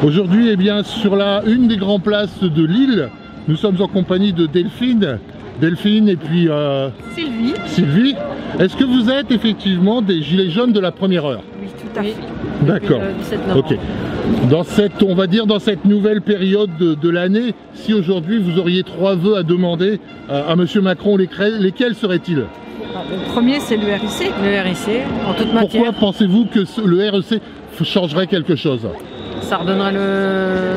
Aujourd'hui, eh bien, sur une des grandes places de Lille, nous sommes en compagnie de Delphine. Delphine et puis Sylvie. Sylvie. Est-ce que vous êtes effectivement des gilets jaunes de la première heure? Oui, tout à fait. D'accord. Ok. Dans cette, on va dire, dans cette nouvelle période de l'année, si aujourd'hui vous auriez 3 vœux à demander à Monsieur Macron, lesquels seraient-ils? Le premier, c'est le RIC. Le RIC, en toute matière. Pourquoi pensez-vous que le REC changerait quelque chose? Ça redonnerait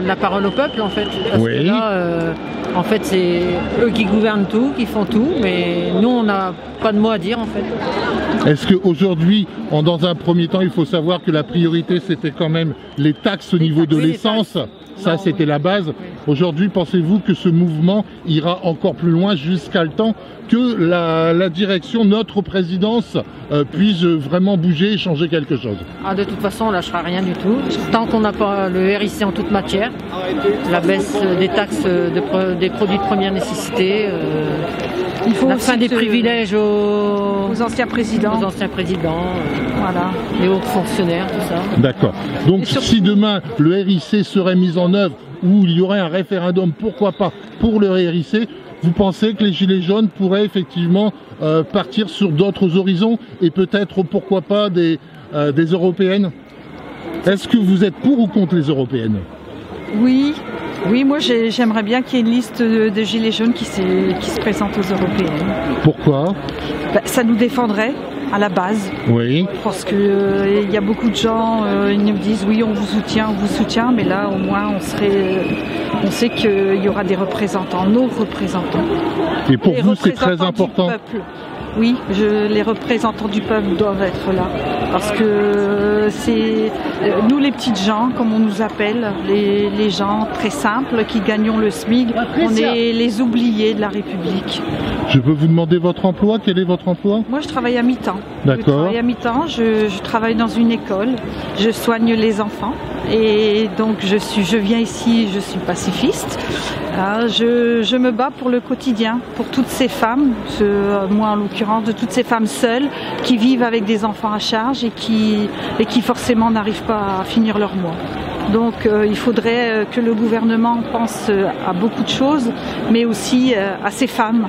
la parole au peuple, en fait. Parce Oui. que là, en fait, c'est eux qui gouvernent tout, qui font tout, mais nous, on n'a pas de mot à dire, en fait. Est-ce qu'aujourd'hui, dans un premier temps, il faut savoir que la priorité, c'était quand même les taxes au niveau de l'essence? Ça, c'était la base. Oui. Aujourd'hui, pensez-vous que ce mouvement ira encore plus loin jusqu'à le temps que la direction, notre présidence, puisse vraiment bouger et changer quelque chose? Ah, de toute façon, on ne lâchera rien du tout. Tant qu'on n'a pas le RIC en toute matière, la baisse des taxes des produits de première nécessité, il faut la fin des privilèges aux anciens présidents, voilà, les hauts fonctionnaires, tout ça. D'accord. Donc si demain le RIC serait mis en œuvre, ou il y aurait un référendum, pourquoi pas, pour le RIC, vous pensez que les Gilets jaunes pourraient effectivement partir sur d'autres horizons et peut-être, pourquoi pas, des européennes? Est-ce que vous êtes pour ou contre les européennes? Oui. Oui, moi j'aimerais bien qu'il y ait une liste de gilets jaunes qui se présentent aux européennes. Pourquoi? Ça nous défendrait à la base. Oui. Parce que y a beaucoup de gens, ils nous disent oui, on vous soutient, mais là au moins on sait qu'il y aura des représentants, nos représentants. Et pour vous c'est très important? Oui, les représentants du peuple doivent être là. Parce que c'est nous les petites gens, comme on nous appelle, les gens très simples qui gagnons le SMIC, on est les oubliés de la République. Je peux vous demander votre emploi? Quel est votre emploi? Moi je travaille à mi-temps. D'accord. Je travaille à mi-temps, je travaille dans une école, je soigne les enfants et donc je viens ici, je suis pacifiste. Je me bats pour le quotidien, pour toutes ces femmes, moi en l'occurrence, de toutes ces femmes seules qui vivent avec des enfants à charge et qui forcément n'arrivent pas à finir leur mois. Donc il faudrait que le gouvernement pense à beaucoup de choses, mais aussi à ces femmes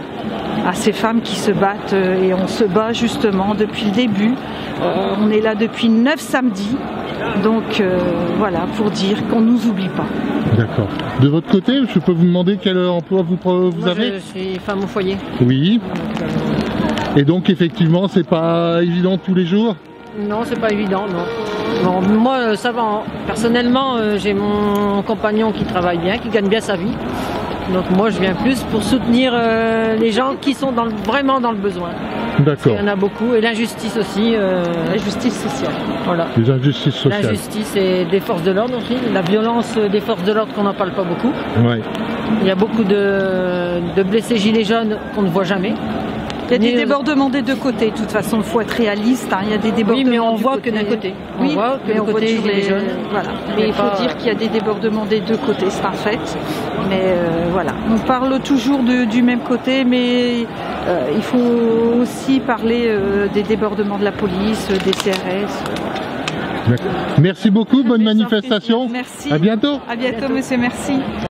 qui se battent et on se bat justement depuis le début. On est là depuis 9 samedis, donc voilà, pour dire qu'on ne nous oublie pas. D'accord. De votre côté, je peux vous demander quel emploi vous avez? Je suis femme au foyer. Oui. Et donc effectivement, c'est pas évident tous les jours? Non, c'est pas évident, non. Bon, moi, ça va. Personnellement, j'ai mon compagnon qui travaille bien, qui gagne bien sa vie. Donc moi, je viens plus pour soutenir les gens qui sont vraiment dans le besoin. D'accord. Il y en a beaucoup. Et l'injustice aussi. La justice sociale. Voilà. Les injustices sociales. L'injustice et des forces de l'ordre aussi. La violence des forces de l'ordre qu'on n'en parle pas beaucoup. Ouais. Il y a beaucoup de blessés gilets jaunes qu'on ne voit jamais. Il y a des débordements des deux côtés, de toute façon, il faut être réaliste, hein. Il y a des débordements. Oui, mais on voit que d'un côté. Oui, on voit que mais on voit toujours les jeunes. Voilà. Mais il faut dire qu'il y a des débordements des deux côtés, c'est un fait. Mais voilà. On parle toujours du même côté, mais il faut aussi parler des débordements de la police, des CRS. Merci beaucoup, bonne manifestation. Merci. À bientôt. À bientôt, monsieur, merci.